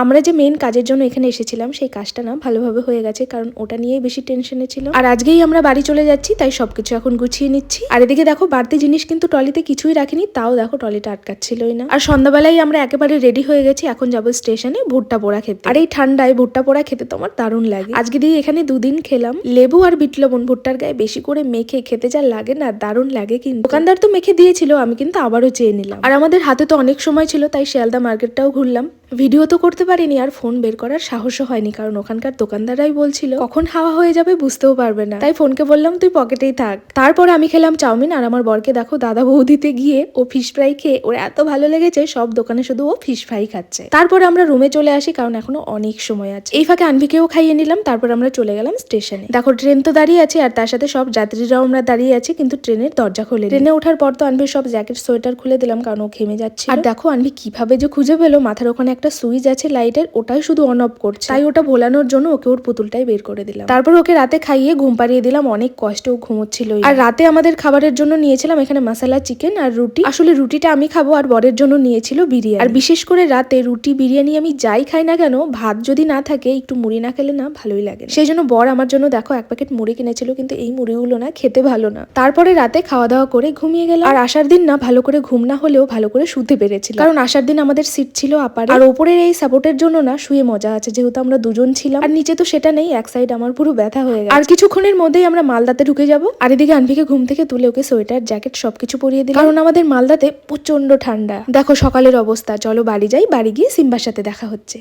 আমরা যে মেইন কাজের জন্য এখানে এসেছিলাম সেই কাজটা না ভালোভাবে হয়ে গেছে, কারণ ওটা নিয়েই বেশি টেনশনে ছিল। আর আজকেই আমরা বাড়ি চলে যাচ্ছি, তাই সবকিছু এখন গুছিয়ে নিচ্ছি। আর এদিকে দেখো বাড়তি জিনিস কিন্তু ট্রলিতে কিছুই রাখিনি, তাও দেখো ট্রলিটা আটকাচ্ছিলই না। আর সন্ধ্যাবেলায় আমরা একেবারে রেডি হয়ে গেছি, এখন যাবো স্টেশনে ভুট্টা পোড়া খেতে। আর এই ঠান্ডায় ভুট্টা পোড়া খেতে তো আমার দারুণ লাগে। আজকে দিয়ে এখানে 2 দিন খেলাম। লেবু আর বিট লবণ ভুট্টার গায়ে বেশি করে মেখে খেতে যা লাগে না, দারুণ লাগে। কিন্তু দোকানদার তো মেখে দিয়েছিল, আমি কিন্তু আবারও চেয়ে নিলাম। আর আমাদের হাতে তো অনেক সময় ছিল, তাই শিয়ালদা মার্কেটটাও ঘুরলাম। ভিডিও তো করতে পারিনি, আর ফোন বের করার সাহসও হয়নি, কারণ ওখানকার দোকানদাররাই বলছিল কখন হাওয়া হয়ে যাবে বুঝতেও পারবে না। তাই ফোনকে বললাম তুই পকেটেই থাক। তারপর আমি খেলাম চাউমিন, আর আমার বরকে দেখো দাদা বৌদিতে গিয়ে ও ফিশ ফ্রাই খেয়ে ওর এত ভালো লেগেছে, সব দোকানে শুধু ও ফিশ ফ্রাই খাচ্ছে। তারপর আমরা রুমে চলে আসি, কারণ এখনো অনেক সময় আছে। এই ফাঁকে আনভিকেও খাইয়ে নিলাম। তারপর আমরা চলে গেলাম স্টেশনে। দেখো ট্রেন তো দাঁড়িয়ে আছে, আর তার সাথে সব যাত্রীরাও আমরা দাঁড়িয়ে আছি, কিন্তু ট্রেনের দরজা খোলে। ট্রেনে ওঠার পর তো আনভির সব জ্যাকেট সোয়েটার খুলে দিলাম, কারণ ও ঘেমে যাচ্ছে। আর দেখো আনভি কিভাবে যে খুঁজে পেলো, মাথার ওখানে একটা সুইচ আছে লাইটের, ওটাই শুধু অন অফ করছে। তাই ওটা ভোলানোর জন্য ওকে ওর পুতুলটাই বের করে দিলাম। তারপর ওকে রাতে খাইয়ে ঘুম পাড়িয়ে দিলাম, অনেক কষ্টে ও ঘুমোচ্ছিল। আর রাতে আমাদের খাবারের জন্য নিয়েছিলাম এখানে মশলা চিকেন আর রুটি। আসলে রুটিটা আমি খাবো, আর বরের জন্য নিয়েছিল বিরিয়ানি। আর বিশেষ করে রাতে রুটি বিরিয়ানি আমি যাই খাই না কেন, ভাত যদি না থাকে একটু মুড়ি না খেলে না ভালোই লাগে। সেই জন্য বর আমার জন্য দেখো 1 প্যাকেট মুড়ি কিনেছিল, কিন্তু এই মুড়িগুলো না খেতে ভালো না। তারপরে রাতে খাওয়া দাওয়া করে ঘুমিয়ে গেলাম। আর আসার দিন না ভালো করে ঘুম না হলেও ভালো করে শুতে পেরেছিল, কারণ আসার দিন আমাদের সিট ছিল আপারে, আর ওপরের এই সাপোর্টের জন্য না শুয়ে মজা আছে, যেহেতু আমরা দুজন ছিলাম। আর নিচে তো সেটা নেই, এক সাইড আমার পুরো ব্যথা হয়ে গেছে। আর কিছুক্ষণের মধ্যেই আমরা মালদাতে ঢুকে যাব। আর এদিকে আনভিকে ঘুম থেকে তুলে ওকে সোয়েটার জ্যাকেট সবকিছু পরিয়ে দিই, কারণ আমাদের মালদাতে প্রচন্ড ঠান্ডা। দেখো সকালের অবস্থা। চলো বাড়ি যাই, বাড়ি গিয়ে সিম্বার সাথে দেখা হচ্ছে।